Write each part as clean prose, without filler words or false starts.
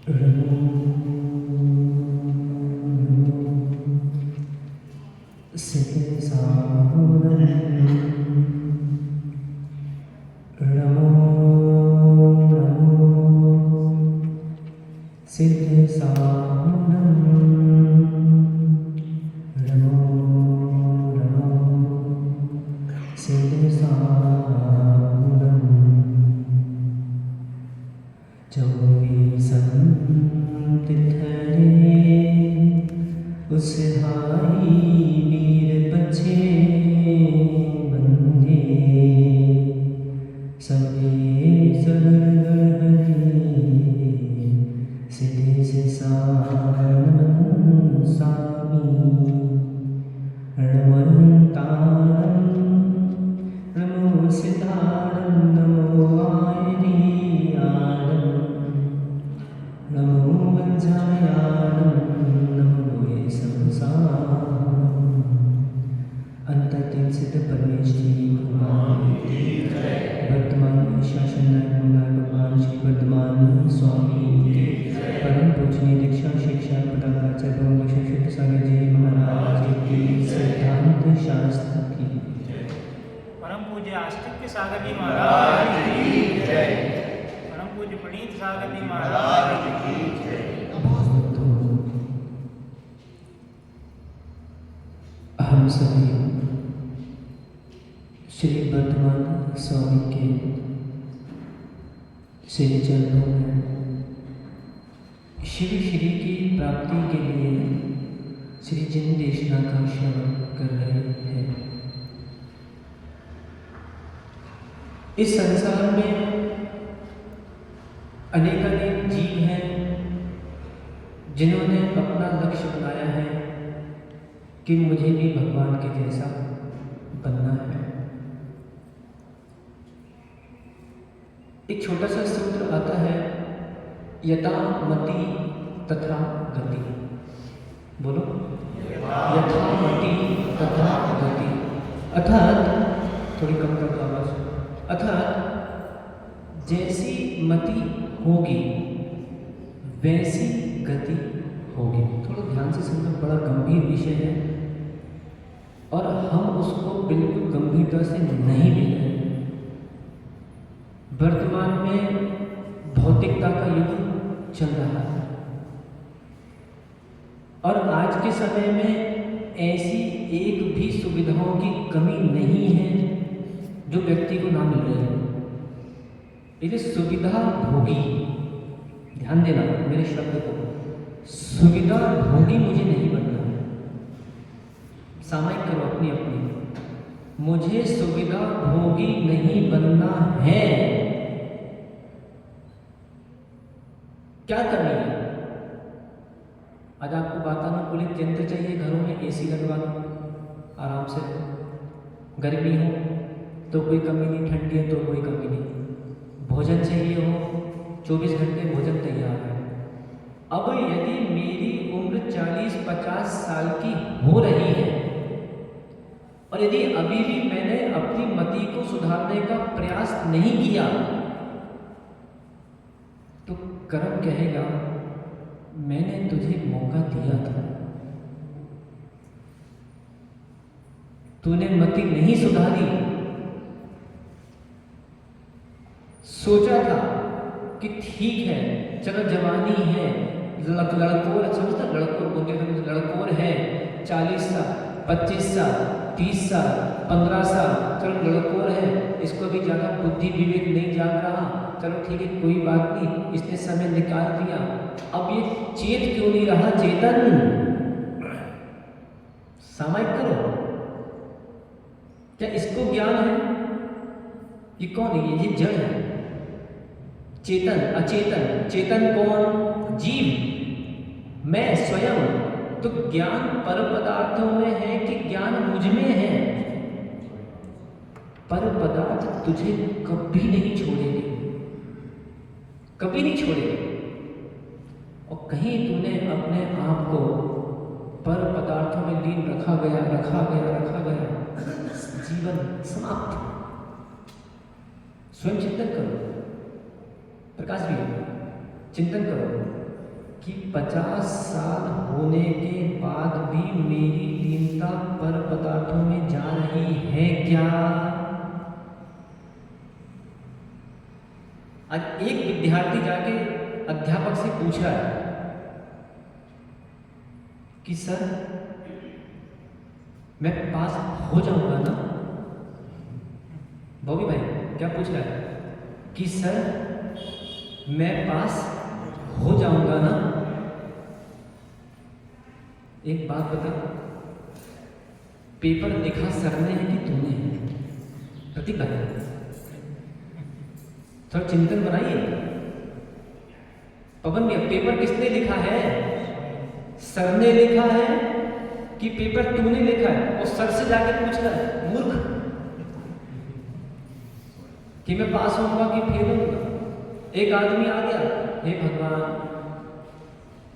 हम सभी श्री वर्धमान स्वामी के श्री चरणों में श्री श्री की प्राप्ति के लिए श्री जिन देशना का श्रवण कर रहे हैं। इस संसार में अनेक जीव हैं जिन्होंने अपना लक्ष्य बनाया है कि मुझे भी भगवान के जैसा बनना है। एक छोटा सा सूत्र आता है, यथा मति तथा गति। बोलो, यथा मति तथा गति। अर्थात, थोड़ी कम कर दो आवाज। अर्थात जैसी मति होगी वैसी गति होगी। थोड़ा ध्यान से सुनना, बड़ा गंभीर विषय है और हम उसको बिल्कुल गंभीरता से नहीं ले रहे हैं। वर्तमान में भौतिकता का युग चल रहा है और आज के समय में ऐसी एक भी सुविधाओं की कमी नहीं है जो व्यक्ति को ना मिल रही है। यदि सुविधा भोगी, ध्यान देना मेरे शब्द को, सुविधा भोगी मुझे नहीं बनना है। सामायिक करो अपनी अपनी, मुझे सुविधा भोगी नहीं बनना है। क्या करनी है? आज आपको वातानुकूलित यंत्र चाहिए, घरों में एसी लगवा दो, आराम से। गर्मी हो तो कोई कमी नहीं, ठंडी है तो कोई कमी नहीं। भोजन चाहिए हो, 24 घंटे भोजन तैयार है। अब यदि मेरी उम्र 40-50 साल की हो रही है और यदि अभी भी मैंने अपनी मति को सुधारने का प्रयास नहीं किया तो कर्म कहेगा मैंने तुझे मौका दिया था, तूने मति नहीं सुधारी। सोचा था कि ठीक है, चलो जवानी है, लड़कोर, समझता लड़कोर बोलते हैं, लड़कोर है, 40 साल, 25 साल, 30 साल, 15 साल, चलो लड़कोर है, इसको भी ज़्यादा बुद्धि विवेक नहीं जाग रहा, चलो ठीक है कोई बात नहीं, इसने समय निकाल दिया। अब ये चेत क्यों नहीं रहा? चेतन सामायिक करो। क्या इसको ज्ञान है? ये कौन है? ये जड़ है। चेतन अचेतन, चेतन कौन? जीव, मैं स्वयं। तो ज्ञान पर पदार्थों में है कि ज्ञान मुझ में है? पर पदार्थ तुझे कभी नहीं छोड़ेंगे, कभी नहीं छोड़ेंगे। और कहीं तूने अपने आप को पर पदार्थों में लीन रखा गया, जीवन समाप्त। स्वयं चिंतन करो, प्रकाश भी चिंतन करो। कि 50 साल होने के बाद भी मेरी लीनता पर पदार्थों में जा रही है क्या? आज एक विद्यार्थी जाके अध्यापक से पूछ रहा है कि सर मैं पास हो जाऊंगा ना? बॉबी भाई क्या पूछ रहा है कि सर मैं पास हो जाऊंगा ना? एक बात बता, पेपर लिखा सर ने है कि तूने? प्रतीक भाई थोड़ा चिंतन बनाइए। पवन भैया पेपर किसने लिखा है? सर ने लिखा है कि पेपर तूने लिखा है? और सर से जाके पूछ रहा है मूर्ख कि मैं पास होऊंगा कि फेल होऊंगा? एक आदमी आ गया, हे भगवान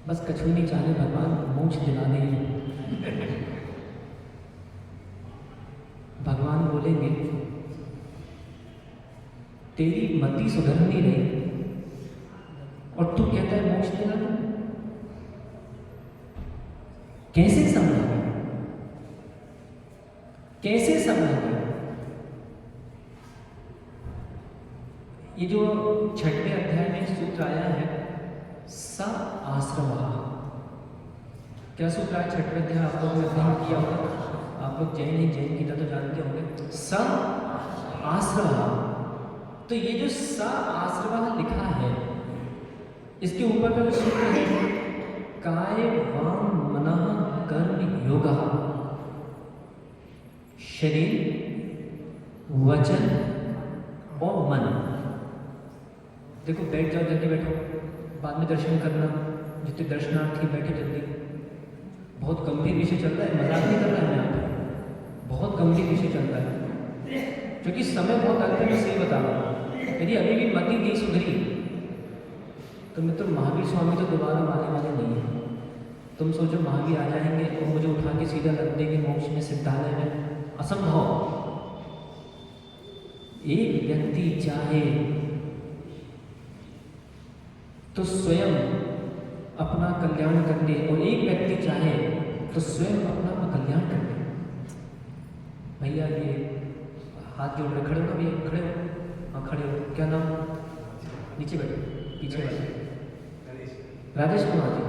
बस कछु नहीं चाहे भगवान, मोक्ष दिला दे। भगवान बोलेंगे तेरी मति सुधर नहीं रही और तू कहता है मोक्ष दिला दे? कैसे संभव? कैसे संभव? ये जो 6वें अध्याय में सूत्र आया है स आश्रमः, क्या सूत्र आया 6वें अध्याय? आप लोगों ने अध्ययन किया होगा, आप लोग जैन ही जैन गीता तो जानते होंगे। स आश्रमः, तो ये जो स आश्रमः लिखा है इसके ऊपर का जो सूत्र है काय वांग मनः कर्म योगः, शरीर वचन और मन। देखो बैठ जाओ, जल्दी बैठो, बाद में दर्शन करना। जितने दर्शनार्थी बैठे जल्दी। बहुत गंभीर विषय चल रहा है, मजाक नहीं कर रहा है यहाँ पे, बहुत गंभीर विषय चल रहा है क्योंकि समय बहुत अल्प है। मैं सही बता रहा हूँ, यदि अभी भी मति नहीं सुधरी तो मित्र महावीर स्वामी तो दोबारा आने वाले नहीं है। तुम सोचो महावीर आ जाएंगे और मुझे उठा के सीधा रख देंगे मोक्ष में, सिद्धालय में, असंभव। एक व्यक्ति चाहे तो स्वयं अपना कल्याण कर ले और एक व्यक्ति चाहे तो स्वयं अपना कल्याण कर ले। भैया ये हाथ जोड़ रहे, खड़े हो भैया, खड़े हो, हाँ खड़े हो। क्या नाम? नीचे बैठो, पीछे बैठो। राजेश कुमार जी,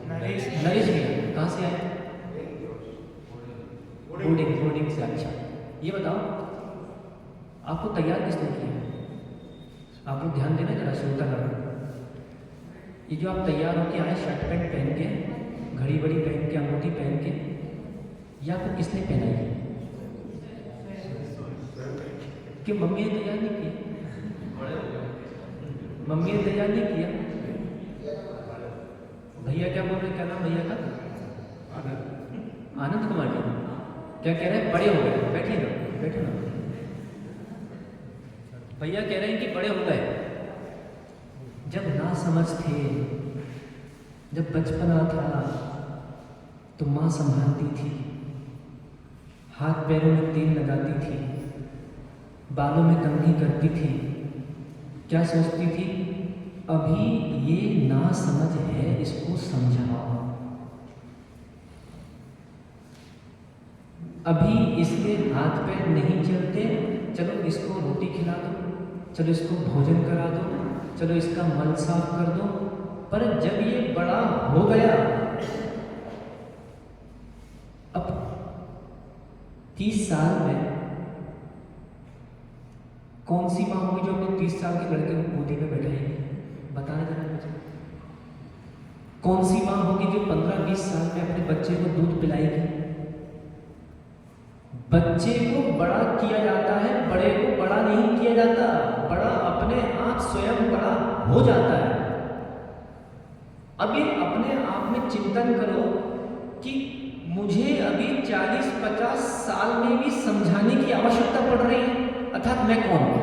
नरेश भैया कहाँ से आए? बोर्डिंग से। अच्छा ये बताओ आपको तैयार किसने किया? आप लोग ध्यान देना जरा, श्रोता करो। ये जो आप तैयार होके आए शर्ट पैंट पहन के, घड़ी बड़ी पहन के, अंगूठी पहन के, ये आपको किसने पहनाई? कि मम्मी ने तैयार नहीं किया? मम्मी ने तैयार नहीं किया? भैया क्या बोल रहे हैं? क्या नाम भैया का? आनंद कुमार जी। क्या कह रहे हैं? बड़े हो गए। बैठिए ना, बैठो ना। भैया कह रहे हैं कि बड़े हो गए। जब ना समझ थे, जब बचपना था तो माँ संभालती थी, हाथ पैरों में तेल लगाती थी, बालों में कंघी करती थी। क्या सोचती थी? अभी ये ना समझ है, इसको समझाओ। अभी इसके हाथ पैर नहीं चलते, चलो इसको रोटी खिला दो, चलो इसको भोजन करा दो, चलो इसका मल साफ कर दो। पर जब ये बड़ा हो गया, अब 30 साल में कौन सी माँ होगी जो अपने 30 साल के लड़के को गोदी में बैठाएगी? बताना जरा मुझे। कौन सी माँ होगी जो 15-20 साल में अपने बच्चे को दूध पिलाएगी? बच्चे को बड़ा किया जाता है, बड़े को बड़ा नहीं किया जाता। बड़ा अपने आप स्वयं बड़ा हो जाता है। अब ये अपने आप में चिंतन करो कि मुझे अभी 40-50 साल में भी समझाने की आवश्यकता पड़ रही है, अर्थात मैं कौन हूं?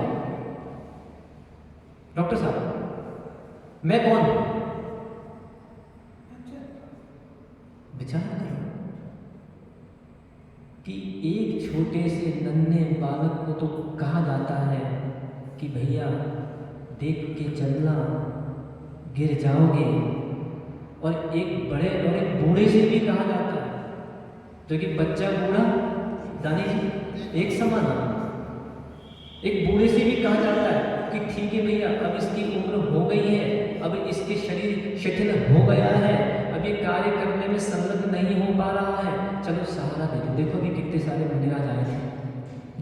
डॉक्टर साहब मैं कौन हूं? विचार करो कि एक छोटे से नन्हे बालक को तो कहा जाता है कि भैया देख के चलना, गिर जाओगे। और एक बड़े और एक बूढ़े से भी कहा जाता है, जो कि बच्चा बूढ़ा दानी जी एक समान है। एक बूढ़े से भी कहा जाता है कि ठीक है भैया, अब इसकी उम्र हो गई है, अब इसके शरीर शिथिल हो गया है, अब ये कार्य करने में संलग्न नहीं हो पा रहा है, चलो सहारा दे दो। देखो कि कितने सारे मुनिराज आए थे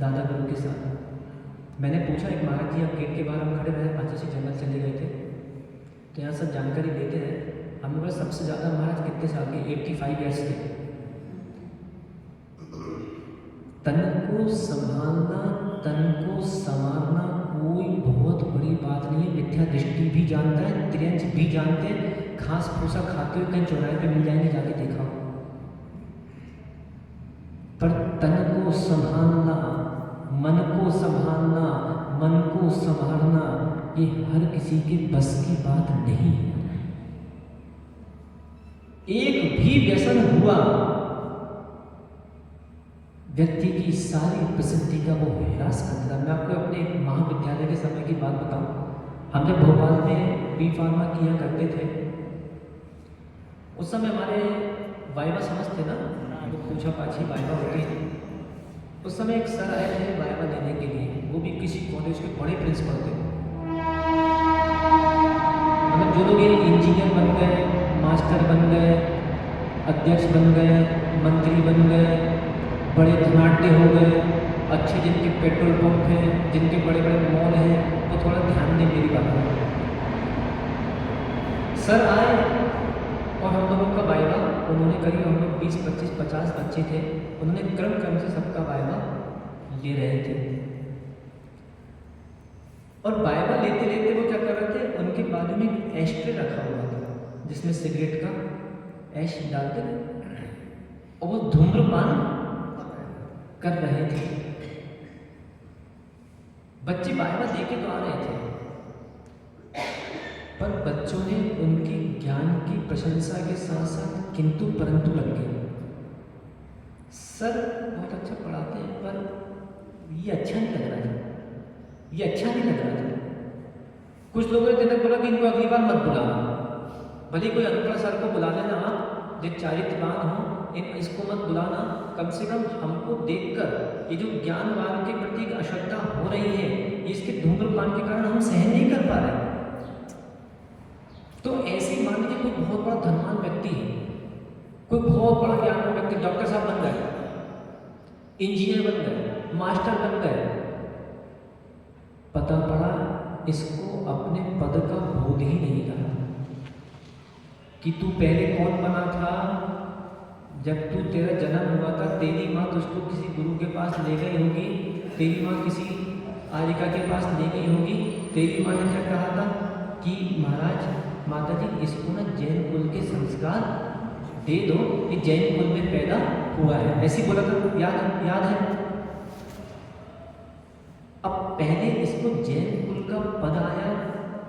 दादा गुरु के साथ। मैंने पूछा एक महाराज जी, अब गेट के बाहर हम खड़े रहे, 5 जंगल चले गए थे, तो यहाँ सब जानकारी देते हैं। हमने बोला सबसे ज़्यादा महाराज कितने साल के? 85 ईयर्स के। तन को संभालना, तन को संवारना कोई बहुत बड़ी बात नहीं है। मिथ्या दृष्टि भी जानता है, त्रियंच भी जानते हैं। घास फूसा खाते हुए कहीं चौराहे पे मिल जाएंगे, जाके देखा। पर तन को संभालना, मन को संभालना, मन को संभालना, ये हर किसी के बस की बात नहीं है। एक भी व्यसन हुआ, व्यक्ति की सारी प्रसिद्धि का वो ह्रास करता है। मैं आपको अपने एक महाविद्यालय के समय की बात बताऊं। हम जब भोपाल में बी फार्मा किया करते थे, उस समय हमारे वाइवा समझते ना, वो पूछा पाछी वाइवा होती है। उस समय एक सर आए थे वाइवा लेने के लिए, वो भी किसी कॉलेज के बड़े प्रिंसिपल थे। मतलब जो लोग ये इंजीनियर बन गए, मास्टर बन गए, अध्यक्ष बन गए, मंत्री बन गए, बड़े धनाढ्य हो गए, अच्छे जिनके पेट्रोल पंप हैं, जिनके बड़े बड़े मॉल हैं, वो थोड़ा ध्यान दें मेरी बात में। सर आए और हम लोगों का वाइवा उन्होंने करीब, हम लोग 20, 25, 50 बच्चे थे, उन्होंने क्रम से सबका वाइवा ले रहे थे। और वाइवा लेते लेते वो क्या कर रहे थे, उनके बाजू में एक एस्ट्रे रखा हुआ था जिसमें सिगरेट का ऐश डालते और वो धूम्रपान कर रहे थे। बच्चे वाइवा देके तो आ रहे थे, पर बच्चों ने उनके ज्ञान की प्रशंसा के साथ साथ किंतु परंतु लग गए। सर बहुत अच्छा पढ़ाते हैं, पर ये अच्छा नहीं लग रहा था, ये अच्छा नहीं लग रहा था। कुछ लोगों ने तक बोला कि इनको अगली बार मत बुलाना, भले कोई अनपढ़ सर को बुला लेना, आप जो चारित्रवान हो, इसको मत बुलाना। कम से कम हमको देखकर ये जो ज्ञानवान के प्रति अश्रद्धा हो रही है, इसके धूम्रपान के कारण हम सहन नहीं कर पा रहे। तो ऐसे मान लीजिए कोई बहुत बड़ा धनवान व्यक्ति है, कोई बहुत बड़ा ज्ञानवान व्यक्ति, डॉक्टर साहब बन गए, इंजीनियर बन गए, मास्टर बन गए, पता पड़ा इसको अपने पद का बोध ही नहीं रहा कि तू पहले कौन बना था। जब तू तेरा जन्म हुआ था, तेरी माँ तुझको किसी गुरु के पास ले गई होगी, तेरी माँ किसी आर्यिका के पास ले गई होगी, तेरी माँ ने क्या कहा था कि महाराज माता जी इसको ना जैन कुल के संस्कार दे दो, ये जैन कुल में पैदा हुआ है, ऐसी बोला था। याद है? अब पहले इसको जैन कुल का पद आया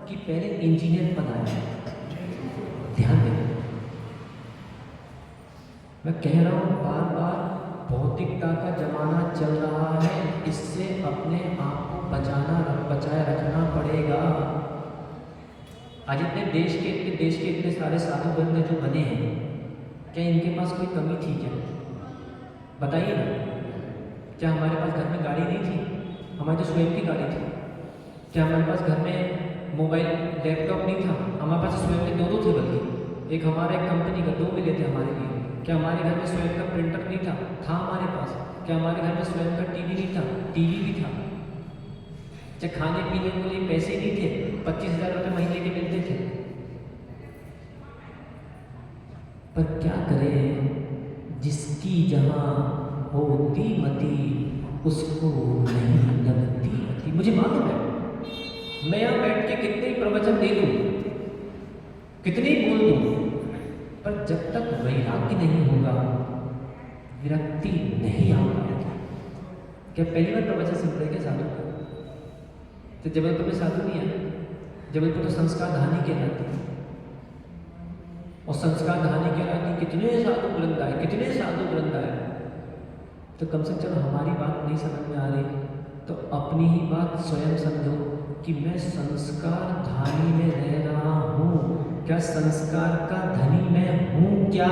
कि पहले इंजीनियर पद आया? ध्यान देना, मैं कह रहा हूँ बार बार, भौतिकता का जमाना चल रहा है, इससे अपने आप को बचाए रखना पड़ेगा। आज इतने देश के इतने सारे साधु बंधु जो बने हैं, क्या इनके पास कोई कमी थी क्या? बताइए ना। क्या हमारे पास घर में गाड़ी नहीं थी? हमारी तो स्वयं की गाड़ी थी। क्या हमारे पास घर में मोबाइल लैपटॉप नहीं था? हमारे पास स्वयं के दो थे, बल्कि एक हमारा एक कंपनी का, 2 मिले थे हमारे लिए। क्या हमारे घर में स्वयं का प्रिंटर नहीं था हमारे पास? क्या हमारे घर में स्वयं का टीवी नहीं था? टीवी भी था। क्या खाने पीने के लिए पैसे नहीं थे? 25,000 रुपये महीने के मिलते थे। पर क्या करें, जिसकी जहाँ होती मति उसको नहीं लगती अति। मुझे मालूम है, मैं यहाँ बैठ के कितने ही प्रवचन दे दूँ, कितने ही बोल दूँ, पर जब तक वैराग्य नहीं होगा, विरक्ति नहीं आएगा। क्या पहली बार प्रवचन सुन रहे क्या साधु? तो जबलपुर में साधु नहीं है, जबलपुर तो संस्कार धानी कहलाती है, और संस्कार धानी कहलाती कितने साधु बुलंद आए, कितने साधु बुलंद आए। तो कम से कम चलो हमारी बात नहीं समझ में आ रही तो अपनी ही बात स्वयं समझो कि मैं संस्कार धानी में रह रहा हूँ, क्या संस्कार का धनी मैं हूं क्या?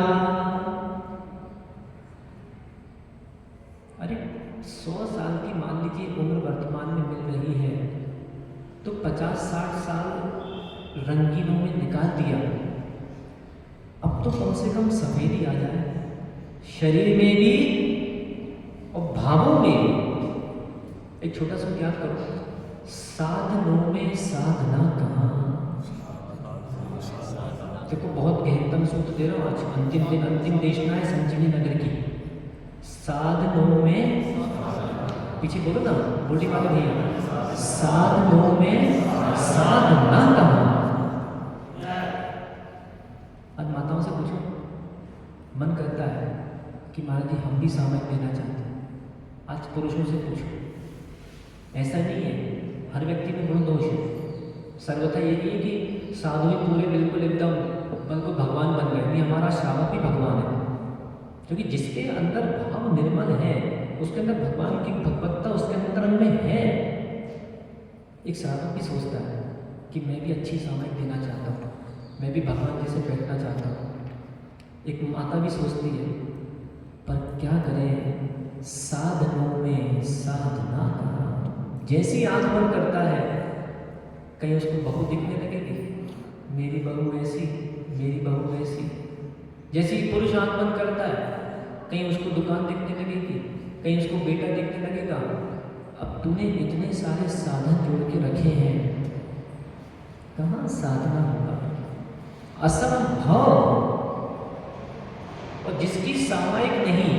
अरे 100 साल की मान लीजिए उम्र वर्तमान में मिल रही है, तो 50-60 साल रंगीनों में निकाल दिया। अब तो कम से कम सफेदी आ जाए, शरीर में भी और भावों में भी। एक छोटा सा याद करो, साधनों में साधना कहाँ? देखो बहुत गहनतम सूत्र दे रहा हूँ आज, अंतिम दिन अंतिम देशना है संजीवनी नगर की। साधनों में, पीछे बोलो ना बोली वाले भैया, साधनों में साधना कहाँ? आज माताओं से पूछो, मन करता है कि महाराज जी हम भी सामयिक देना चाहते हैं। आज पुरुषों से पूछो, ऐसा नहीं है हर व्यक्ति में गुण दोष है। सर्वथा ये नहीं है कि साधु ही पूरे बिल्कुल एकदम बिल्कुल भगवान बन गए, नहीं, हमारा श्रावक भी भगवान है। क्योंकि जिसके अंदर भाव निर्मल है, उसके अंदर भगवान की भगवत्ता उसके अंदर में है। एक श्रावक भी सोचता है कि मैं भी अच्छी सामयिक देना चाहता हूँ, मैं भी भगवान जैसे बैठना चाहता हूँ। एक माता भी सोचती है, पर क्या करें, साधनों में साधना कहाँ? जैसी आंख बंद करता है, कहीं उसको बहू दिखने लगेगी, मेरी बहू ऐसी, मेरी बहू वैसी। जैसे ही पुरुष आंख बंद करता है, कहीं उसको दुकान दिखने लगेगी, कहीं उसको बेटा दिखने लगेगा। अब तूने इतने सारे साधन जोड़ के रखे हैं, कहाँ साधना होगा? असंभव। और जिसकी सामायिक नहीं,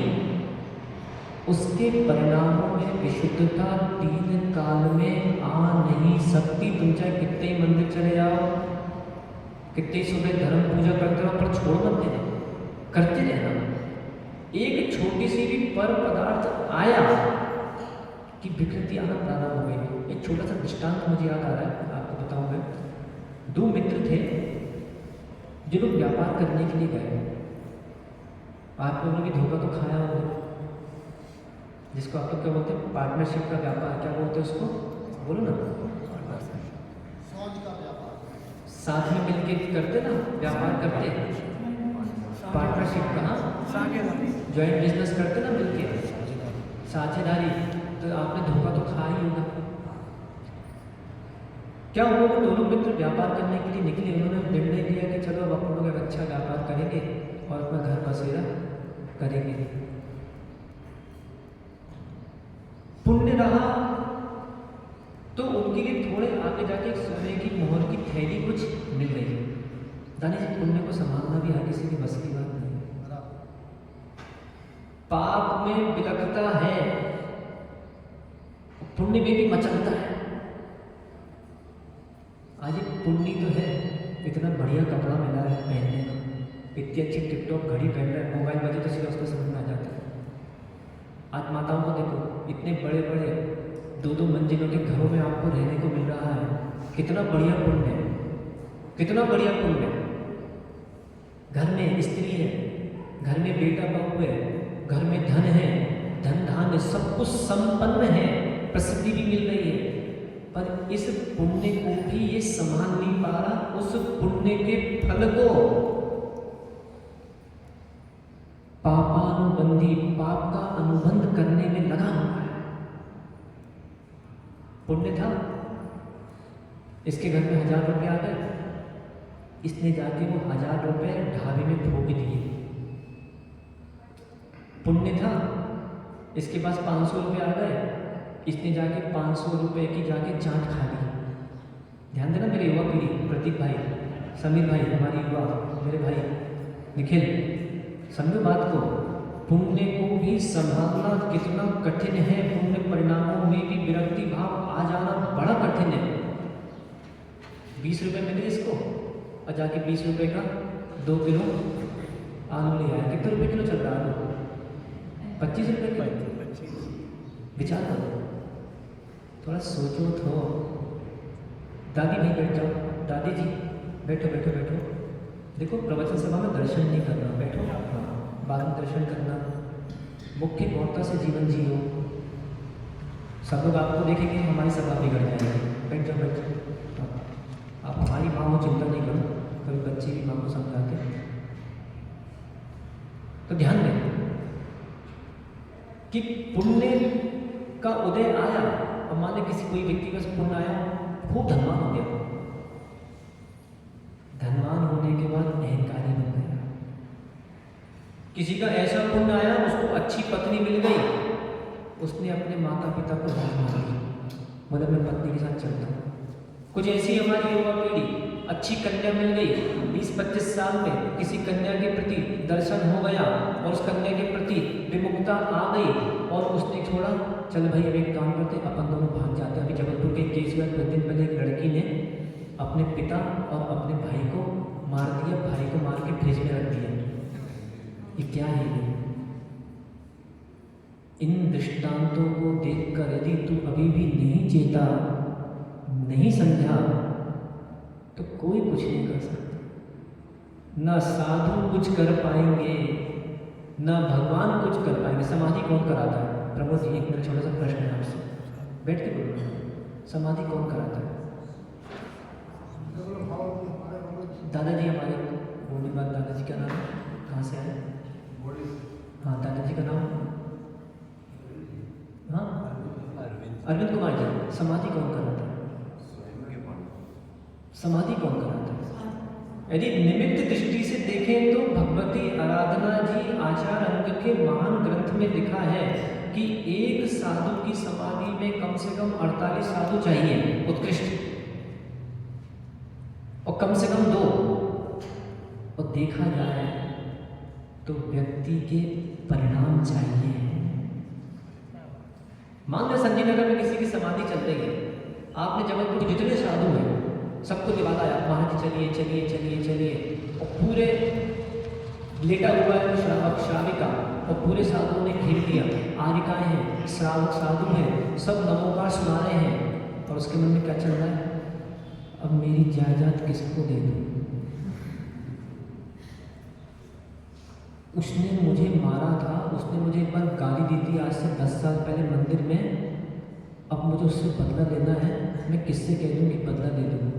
उसके परिणामों में विशुद्धता 3 काल में आ नहीं सकती। तुम चाहे कितने ही मंदिर चले जाओ, कितने सुबह धर्म पूजा करते रहो, पर छोड़ मत देना, करते रहना। एक छोटी सी भी पर पदार्थ आया कि विकृति आना प्रारंभ हो गई। एक छोटा सा दृष्टांत मुझे याद आ रहा है, आपको बताऊंगा। 2 मित्र थे जो लोग व्यापार करने के लिए गए। आप लोगों ने भी धोखा तो खाया होगा, जिसको आप लोग क्या बोलते हैं, पार्टनरशिप का व्यापार, क्या बोलते हैं उसको, बोलो ना, साथ में मिलके करते ना, व्यापार करते, पार्टनरशिप का, ज्वाइंट बिजनेस करते ना मिलके, साझेदारी। तो आपने धोखा तो खा ही होगा। क्या हुआ, वो दोनों मित्र व्यापार करने के लिए निकले। उन्होंने निर्णय लिया कि चलो अब अपन लोग अच्छा व्यापार करेंगे और अपना घर बसेरा करेंगे। पुण्य रहा तो उनके लिए थोड़े आगे जाके एक सोने की मोहर की थैली कुछ मिल गई। दानी जी, पुण्य को संभालना भी हर किसी की बस की बात नहीं है। पाप में बिलखता है, पुण्य में भी मचलता है। आज एक पुण्य तो है, इतना बढ़िया कपड़ा मिला है पहनने को, इतनी अच्छी टिकटॉक घड़ी पहन रहा है, मोबाइल बजे तो सीधा उसको समझ में आ जाता है। आज माताओं को देखो, इतने बड़े बड़े 2-2 मंजिलों के घरों में आपको रहने को मिल रहा है। कितना बढ़िया पुण्य है, कितना बढ़िया पुण्य है। घर में स्त्री है, घर में बेटा बहू है, घर में धन है, धन धान्य सब कुछ संपन्न है, प्रसिद्धि भी मिल रही है। पर इस पुण्य को भी ये संभाल नहीं पा रहा, उस पुण्य के फल को पापानुबंधी, पाप का अनुबंध करने में लगा हुआ है। पुण्य था, इसके घर में 1000 रुपये आ गए, इसने जाके वो 1000 रुपये ढाबे में फूंक दिए। पुण्य था, इसके पास 500 रुपये आ गए, इसने जाके 500 रुपये की जाके चाट खा ली। ध्यान देना मेरे युवा पीढ़ी, प्रतीक भाई, समीर भाई, हमारी युवा, मेरे भाई निखिल, समझो बात को। पुण्य को भी संभालना कितना कठिन है, पुण्य परिणामों में भी विरक्ति भाव आ जाना बड़ा कठिन है। 20 रुपये मिले इसको और जाके 20 रुपये का 2 किलो आलू ले आया। कितने रुपये किलो चल रहा है आलू? 25 रुपये किलो। विचार करो, थोड़ा सोचो तो। दादी नहीं बैठ जाओ, दादी जी बैठो बैठो बैठो। देखो प्रवचन सभा में दर्शन नहीं करना, बैठो, बाद में दर्शन करना। मुख्य गौरता से जीवन जियो। सब लोग आपको देखेंगे, हमारी सभा बिगड़ जाएगी। बैठ जाओ बैठ जाओ। आप हमारी माँ हो, चिंता नहीं करो, कभी बच्चे भी माँ को समझाते हैं। तो ध्यान दें कि पुण्य का उदय आया, और मान लीजिए किसी कोई व्यक्ति का पुण्य आया, खूब धनवान हो गया, धनवान होने के बाद अहंकारी बन गया। किसी का ऐसा पुण्य आया, उसको अच्छी पत्नी मिल गई, उसने अपने माता पिता को हाथ मार दिया, मतलब मैं पत्नी के साथ चलता हूँ। कुछ ऐसी हमारी युवा पीढ़ी, अच्छी कन्या मिल गई, 20-25 साल में किसी कन्या के प्रति दर्शन हो गया और उस कन्या के प्रति विमुखता आ गई और उसने छोड़ा, चल भाई अब एक काम करते, अपन दोनों भाग जाते हैं। अभी जबलपुर के केस में कुछ दिन पहले एक लड़की ने अपने पिता और अपने भाई को मार दिया, भाई को मार के फ्रिज में रख दिया। ये क्या है? ये इन दृष्टांतों को देखकर यदि तू अभी भी नहीं चेता, नहीं समझा, तो कोई कुछ नहीं कर सकता। ना साधु कुछ कर पाएंगे, ना भगवान कुछ कर पाएंगे। समाधि कौन कराता है? प्रभु जी, एक मेरा छोटा सा प्रश्न है आपसे, बैठ के बोलो, समाधि कौन कराता है? दादाजी हमारे बोलने बाद, दादाजी का नाम कहाँ से आया? हाँ, दादाजी का नाम? हाँ, अरविंद कुमार जी। समाधि कौन कराता है? समाधि कौन कराता है? यदि निमित्त दृष्टि से देखें तो भगवती आराधना जी आचार अंग के महान ग्रंथ में लिखा है कि एक साधु की समाधि में कम से कम 48 साधु चाहिए उत्कृष्ट, और कम से कम 2। और देखा जाए तो व्यक्ति के परिणाम चाहिए। मान लो संजय नगर में किसी की समाधि चल रही है, आपने जबलपुर जितने साधु हैं सबको दिवाला आया, महाराज चलिए चलिए चलिए चलिए, और पूरे लेटा हुआ है श्राविका, और पूरे साधुओं ने घेर दिया, आरिकाएं हैं, श्रावक साधु हैं, सब नमोकार सुना रहे हैं, और उसके मन में क्या चल रहा है? अब मेरी जायदाद किसको दे दूं? उसने मुझे मारा था, उसने मुझे एक बार गाली दी थी आज से 10 साल पहले मंदिर में, अब मुझे उससे बदला लेना है, मैं किससे कह दूं कि बदला ले दूं?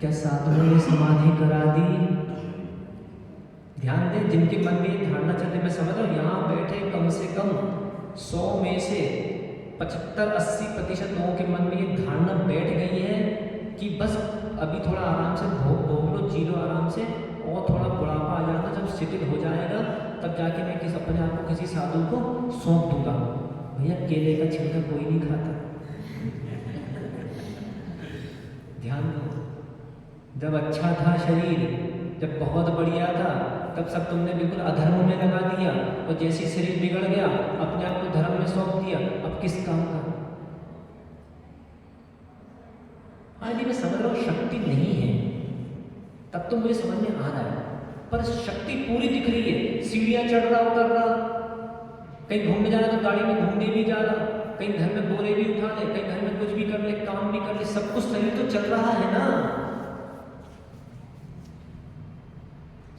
क्या साधुओं ने समाधि करा दी? ध्यान दें, जिनके मन में ये धारणा चल रही, मैं समझ रहा हूँ यहाँ बैठे कम से कम 100 में से 75-80% लोगों के मन में ये धारणा बैठ गई है कि बस अभी थोड़ा आराम से भोग लो, जी लो आराम से, और थोड़ा बुढ़ापा आ जाना, जब सेटल हो जाएगा तब जाके मैं अपने आप को किसी साधु को सौंप दूंगा। भैया केले का छिलका कोई नहीं खाता। ध्यान दो, जब अच्छा था शरीर, जब बहुत बढ़िया था, तब सब तुमने बिल्कुल अधर्म में लगा दिया, और जैसे शरीर बिगड़ गया अपने आप को धर्म में सौंप दिया, अब किस काम का? हाँ जी, मैं समझ रहा हूँ शक्ति नहीं है, तब तो मुझे समझ में आ रहा है, पर शक्ति पूरी दिख रही है, सीढ़ियां चढ़ रहा उतर रहा, कहीं घूमने जाना तो गाड़ी में घूमने भी जा रहा, कहीं घर में बोरे भी उठा ले, कहीं घर में कुछ भी कर ले, काम भी कर ले, सब कुछ सही तो चल रहा है ना।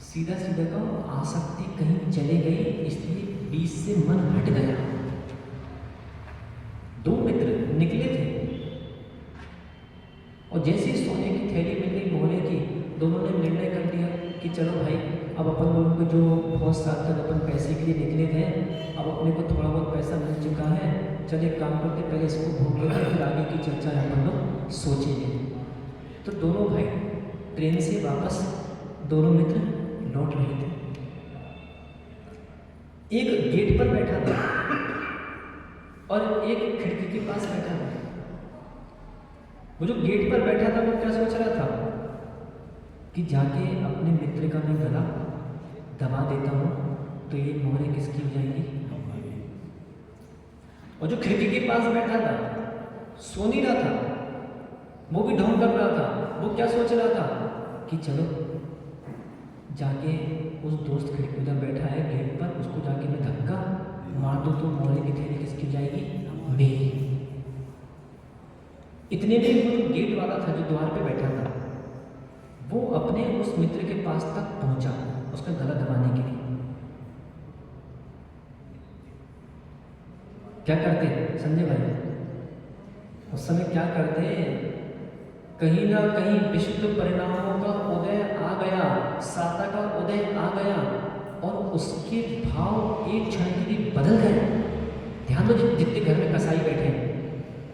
सीधा सीधा कहो, आसक्ति कहीं चले गई, इसलिए बीच से मन हट गया। 2 मित्र निकले थे, और जैसे ही सोने की थैली मिल गई मोहरे की, दोनों ने निर्णय कर लिया कि चलो भाई, अब अपन लोगों को जो बहुत साल तक अपन पैसे के लिए निकले थे, अब अपने को थोड़ा बहुत पैसा मिल चुका है, चलिए काम करते, पहले इसको भोग लेते, फिर आगे की चर्चा अपन लोग सोचेंगे। तो दोनों भाई ट्रेन से वापस दोनों मित्र लौट रहे थे। एक गेट पर बैठा था और एक खिड़की के पास बैठा था। वो जो गेट पर बैठा था वो क्या सोच रहा था कि जाके अपने मित्र का मैं गला दबा देता हूँ तो ये मोहरे किसकी हो जाएंगी। और जो खिड़की के पास बैठा था सो नहीं रहा था, वो भी ढोंग कर रहा था। वो क्या सोच रहा था कि चलो जाके उस दोस्त खिड़की उधर बैठा है गेट पर, उसको जाके मैं धक्का मार दूँ तो मोहरे की थैली किसकी जाएगी, मेरी। इतने में वो जो गेट वाला था, जो द्वार पे बैठा था, वो अपने उस मित्र के पास तक पहुंचा उसका गला दबाने के लिए। क्या करते संजय भाई उस समय, क्या करते? कहीं ना कहीं विशुद्ध परिणामों का उदय आ गया, साता का उदय आ गया और उसके भाव एक क्षण के लिए बदल गए। ध्यान दो, जितने घर में कसाई बैठे हैं,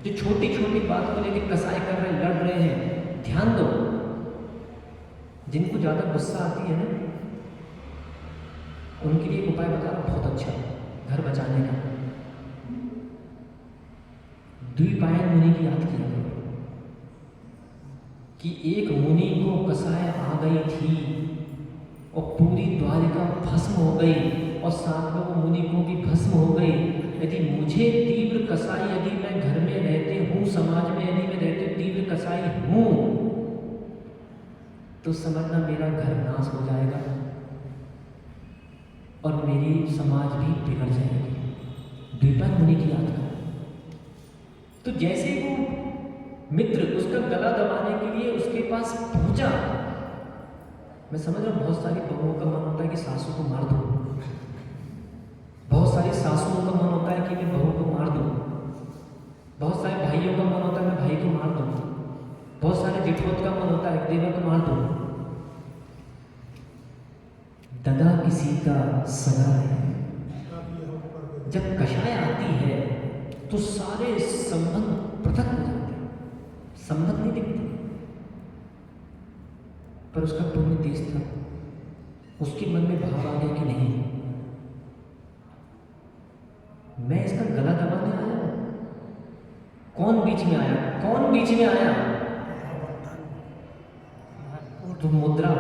जो छोटी छोटी बात को लेकर कसाई कर रहे हैं, लड़ रहे हैं, ध्यान दो, जिनको ज़्यादा गुस्सा आती है ना, उनके लिए उपाय बता रहा बहुत अच्छा घर बचाने का। द्विपायन मुनि की याद किया कि एक मुनि को कसाय आ गई थी और पूरी द्वारिका भस्म हो गई और 7 लोगों मुनि को भी भस्म हो गई। यदि मुझे तीव्र कसाई, यदि मैं घर में रहते हूँ, समाज में यदि मैं रहते तीव्र कसाई हूँ, तो समझना मेरा घर नाश हो जाएगा और मेरी समाज भी बिगड़ जाएगी। द्विपायन मुनि की याद कर। तो जैसे वो मित्र उसका गला दबाने के लिए उसके पास पहुंचा, मैं समझ रहा हूँ बहुत सारी बहुओं का मन होता है कि सासू को मार दूं, बहुत सारी सासुओं का मन होता है कि मैं बहू को मार दूं, बहुत सारे भाइयों का मन होता है मैं भाई को मार दूं, बहुत सारे जेठोत का मन होता है देवर को मार दूं। दगा किसी का सगा है। जब कषाय आती है तो सारे संबंध पृथक हो जाते हैं, संबंध नहीं दिखते। पर उसका पुण्य तेज था, उसके मन में भाव आ गया कि नहीं, मैं इसका गला दबाने आया हूं। कौन बीच में आया, कौन बीच में आया? तो मुद्रा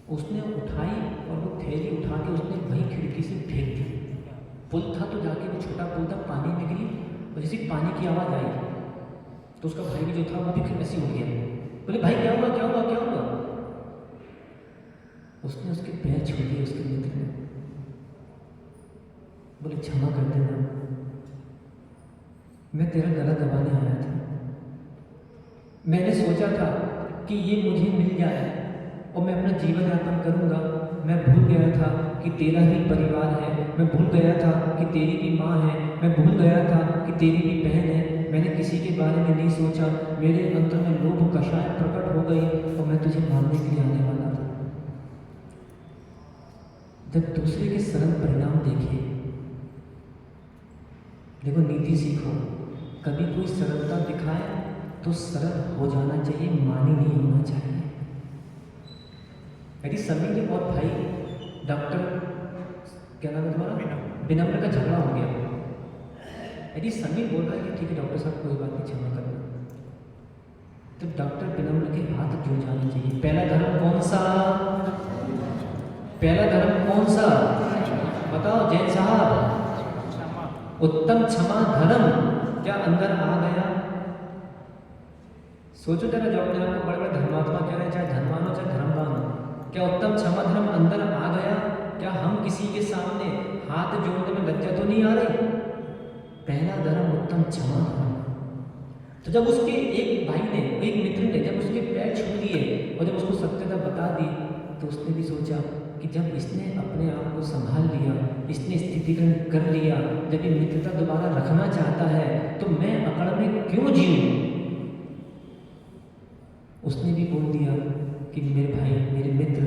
उसने उठाई और वो थैली उठा के उसने वहीं खिड़की से फेंक दी। पुल था तो जाके वो छोटा पुल था, पानी में गिरी और जैसे पानी की आवाज़ आई तो उसका भाई भी जो था वो भी ऐसे उठ गया। बोले भाई क्या हुआ, क्या हुआ, क्या हुआ? उसने उसके पैर छू दिए उसके मित्र ने। बोले क्षमा कर देना, मैं तेरा गला दबाने आया था। मैंने सोचा था कि ये मुझे मिल जाए और मैं अपना जीवन यापन करूंगा। मैं भूल गया था कि तेरा ही परिवार है, मैं भूल गया था कि तेरी भी माँ है, मैं भूल गया था कि तेरी भी बहन है। मैंने किसी के बारे में नहीं सोचा, मेरे अंतर में लोभ कषाय प्रकट हो गई और मैं तुझे मारने के लिए आने वाला था। जब दूसरे के सरल परिणाम देखे, देखो नीति सीखो, कभी कोई सरलता दिखाए तो सरल हो जाना चाहिए, मानी नहीं होना चाहिए। यदि समीर और भाई डॉक्टर क्या नाम है तुम्हारा, विनम्र का झगड़ा हो गया, यदि समीर बोल रहा है कि ठीक है डॉक्टर साहब कोई बात नहीं, क्षमा करना, तो डॉक्टर विनम्र के हाथ जुड़ जाना चाहिए। पहला धर्म कौन सा, पहला धर्म कौन सा बताओ जैन साहब? उत्तम क्षमा धर्म क्या अंदर आ गया? सोचो जरा, जो अपने आप को बड़े बड़े धर्मात्मा कह रहे हैं, चाहे धर्मवान हो चाहे धर्मवान हो, क्या उत्तम क्षमा धर्म अंदर आ गया? क्या हम किसी के सामने हाथ जोड़ने में लज्जा तो नहीं आ रही? पहला धर्म उत्तम क्षमा धर्म। तो जब उसके एक भाई ने, एक मित्र ने जब उसके पैर छू लिए और जब उसको सत्यता बता दी, तो उसने भी सोचा कि जब इसने अपने आप को संभाल लिया, इसने स्थितिकरण कर लिया, जब ये मित्रता दोबारा रखना चाहता है तो मैं अकड़ में क्यों जीऊं? उसने भी बोल दिया कि मेरे भाई, मेरे मित्र,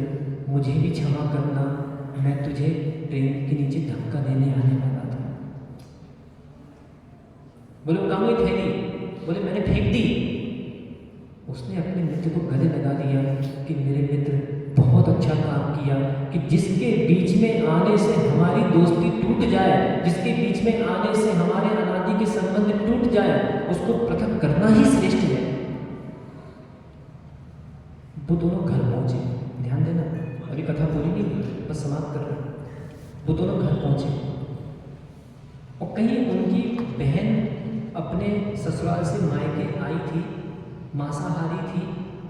मुझे भी क्षमा करना, मैं तुझे ट्रेन के नीचे धक्का देने आने वाला था। बोले वो कहाँ गई थैली? बोले मैंने फेंक दी। उसने अपने मित्र को गले लगा दिया कि मेरे मित्र बहुत अच्छा काम किया, कि जिसके बीच में आने से हमारी दोस्ती टूट जाए, जिसके बीच में आने से हमारे अनादि के संबंध टूट जाए, उसको पृथक करना ही श्रेष्ठ है। वो दोनों घर पहुंचे, ध्यान देना, अभी कथा पूरी नहीं हुई, बस समाप्त कर रहे हैं। वो दोनों घर पहुंचे और कहीं उनकी बहन अपने ससुराल से मायके आई थी, मांसाहारी थी,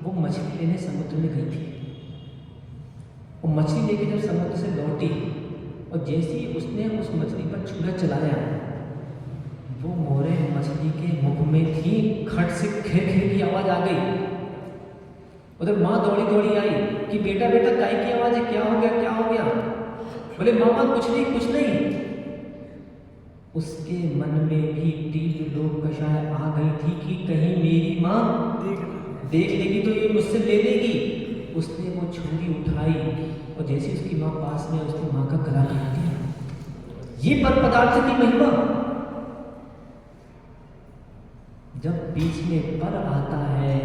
वो मछली लेने समुद्र में गई थी। और मछली लेके जब समुद्र से लौटी और जैसे ही उसने उस मछली पर छुरा चलाया, वो मोरे मछली के मुख में थी, खट से खिर खिर की आवाज आ गई। उधर माँ दौड़ी दौड़ी आई कि बेटा बेटा काय की आवाज है, क्या हो गया, क्या हो गया? बोले मामा कुछ नहीं, कुछ नहीं। उसके मन में भी तीव्र लोभ कषाय आ गई थी कि कहीं मेरी माँ देख लेगी तो ये मुझसे ले लेगी। उसने वो छुरी उठाई और जैसे उसकी माँ पास में उसने माँ का गला काट दिया। ये पर पदार्थ की महिमा। जब बीच में पर आता है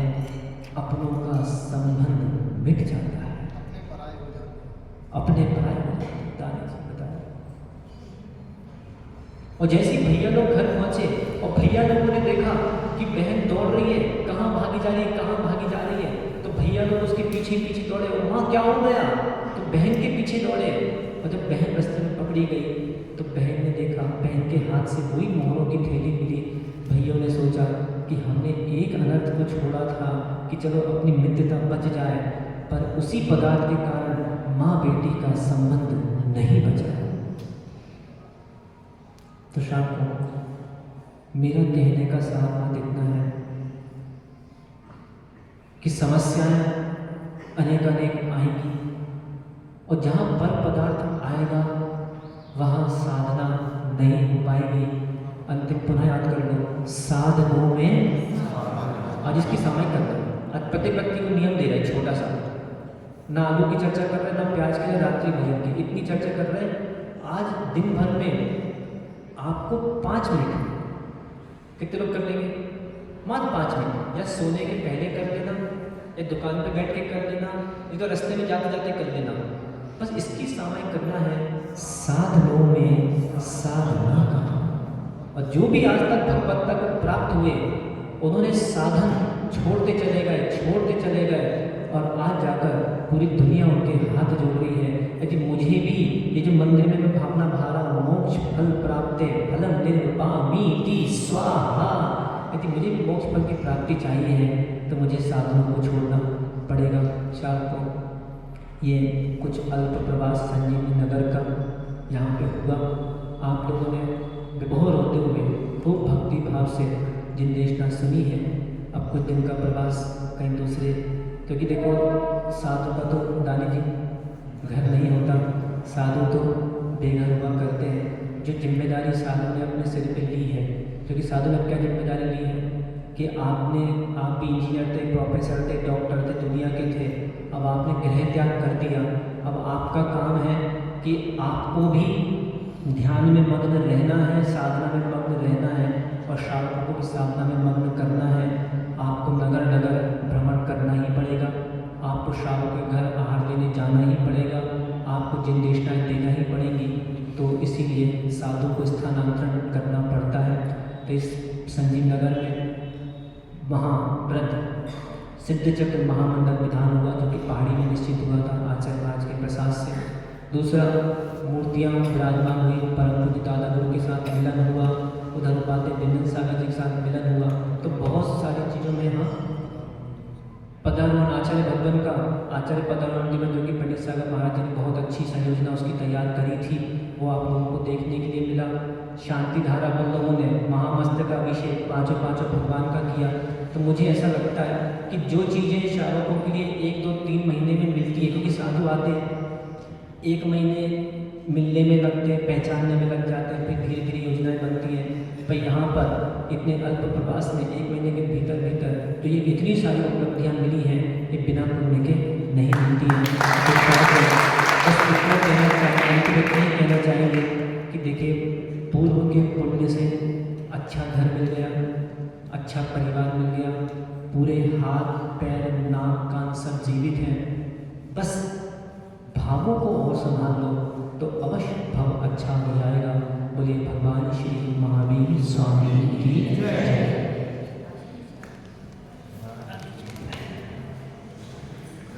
अपनों का संबंध मिट जाता है, अपने पराए हो जाते हैं। दानी जी बताया। और जैसे भैया लोग घर पहुंचे और भैया लोगों ने देखा कि बहन दौड़ रही है, कहाँ भागी जा रही है, कहाँ भागी जा रही है, तो भैया लोग उसके पीछे पीछे दौड़े। वहाँ क्या हो गया? तो बहन के पीछे दौड़े। और जब बहन रास्ते में पकड़ी गई तो बहन ने देखा बहन के हाथ से वही मोहरों की थैली मिली। भैया ने सोचा कि हमने एक अनर्थ को छोड़ा था कि चलो अपनी मित्रता बच जाए, पर उसी पदार्थ के कारण माँ बेटी का संबंध नहीं बचा। तो शाम को मेरा कहने का सार इतना है कि समस्याएं अनेक आएंगी और जहाँ पर पदार्थ आएगा वहाँ साधना नहीं हो पाएगी। अंतिम पुनः याद कर लो, साधनों में आज इसकी समय कर लो। आज प्रत्येक व्यक्ति को नियम दे रहे हैं छोटा सा, ना आलू की चर्चा कर रहे हैं, ना प्याज के रात्रि भोजन की, इतनी चर्चा कर रहे हैं। आज दिन भर में आपको 5 मिनट, कितने लोग कर लेंगे? मात्र 5 मिनट, या सोने के पहले कर लेना, या दुकान पे बैठ के कर लेना, या तो रास्ते में जाते जाते कर लेना। बस इसकी सामयिक करना है साधनों में साधना का। और जो भी आज तक भगवत तक प्राप्त हुए उन्होंने साधन छोड़ते चले गए और आज जाकर पूरी दुनिया उनके हाथ जोड़ रही है। यदि मुझे भी ये जो मंदिर में मैं भावना भारा मोक्ष फल प्राप्त फलम निर्वामीति स्वाहा, यदि मुझे भी मोक्ष फल की प्राप्ति चाहिए है तो मुझे साधनों को छोड़ना पड़ेगा। शाम को ये कुछ अल्प प्रवास संजीवनी नगर का यहाँ पे हुआ। आप लोगों ने बहुत रोते हुए खूब भक्ति भाव से जिंदेशना सुनी है। अब कुछ दिन का प्रवास कहीं दूसरे, क्योंकि देखो साधु का तो दानी जी घर नहीं होता, साधु तो बेघर हुआ करते हैं। जो जिम्मेदारी साधु ने अपने सिर पे ली है, क्योंकि साधु ने क्या जिम्मेदारी ली है कि आप भी इंजीनियर थे, प्रोफेसर थे, डॉक्टर थे, दुनिया के थे। अब आपने गृह त्याग कर दिया। अब आपका काम है कि आपको भी ध्यान में मग्न रहना है, साधना में मग्न रहना है और श्रावकों को भी साधना में मग्न करना है। आपको नगर नगर भ्रमण करना ही पड़ेगा, आपको श्रावकों के घर आहार लेने जाना ही पड़ेगा, आपको जिंदेशनाएँ देना ही पड़ेंगी। तो इसीलिए साधु को स्थानांतरण करना पड़ता है। तो इस संजीव नगर में महाव्रत सिद्ध चक्र महामंडल विधान हुआ, जो कि पहाड़ी में निश्चित हुआ था आचार्य महाराज के प्रसाद से। दूसरा, मूर्तियाँ विराजमान हुई, परम पूज्य दादा गुरु के साथ मिलन हुआ, उधर उपाध्याय बिंदन सागर जी के साथ मिलन हुआ। तो बहुत सारी चीज़ों में यहाँ पदारोहण आचार्य भगवान का आचार्य पदारोहण दिवस, जो कि पंडित सागर महाराज जी ने बहुत अच्छी संयोजना उसकी तैयार करी थी, वो आप लोगों को देखने के लिए मिला। शांति धारा हम लोगों ने महामस्त का अभिषेक पाँचों भगवान का किया। तो मुझे ऐसा लगता है कि जो चीज़ें श्रावकों के लिए 1, 2, 3 महीने में मिलती है, क्योंकि साधु आते 1 महीने मिलने में लगते हैं, पहचानने में लग जाते हैं, फिर धीरे धीरे योजनाएं बनती हैं। पर यहाँ पर इतने अल्प प्रवास में 1 महीने के भीतर तो ये इतनी सारी उपलब्धियाँ मिली हैं, ये बिना पुण्य के नहीं मिलती हैं। बस इतना कहना चाहेंगे कि देखिए, पूर्व के पुण्य से अच्छा घर मिल गया, अच्छा परिवार मिल गया, पूरे हाथ पैर नाक कान सब जीवित हैं। बस भावों को और संभाल लो तो अवश्य भाव अच्छा हो जाएगा। बोलिए भगवान श्री महावीर स्वामी की जय।